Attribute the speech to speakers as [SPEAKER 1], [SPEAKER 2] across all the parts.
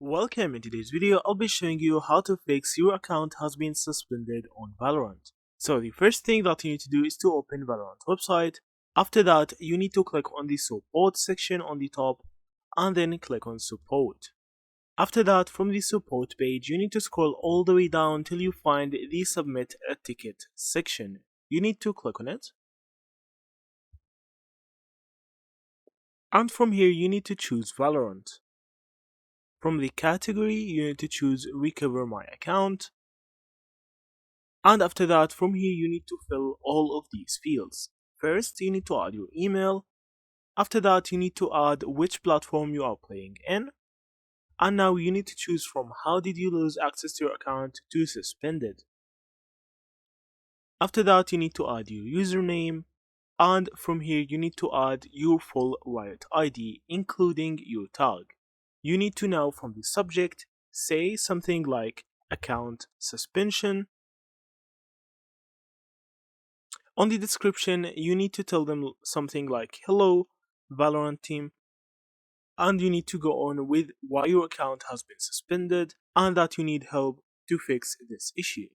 [SPEAKER 1] Welcome. In today's video, I'll be showing you how to fix your account has been suspended on Valorant. So the first thing that you need to do is to open Valorant website. After that, you need to click on the support section on the top and then click on support. After that, from the support page, you need to scroll all the way down till you find the submit a ticket section. You need to click on it. And from here, you need to choose Valorant. From the category, you need to choose recover my account. And after that, from here, you need to fill all of these fields. First, you need to add your email. After that, you need to add which platform you are playing in. And now you need to choose from how did you lose access to your account to suspended. After that, you need to add your username. And from here, you need to add your full Riot ID, including your tag. You need to now from the subject say something like account suspension. On the description, you need to tell them something like hello Valorant team, and you need to go on with why your account has been suspended and that you need help to fix this issue.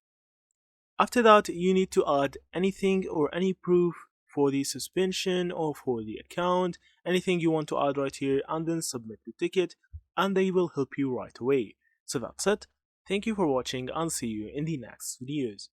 [SPEAKER 1] After that, you need to add anything or any proof for the suspension or for the account, anything you want to add right here, and then submit the ticket and they will help you right away. So that's it. Thank you for watching and see you in the next videos.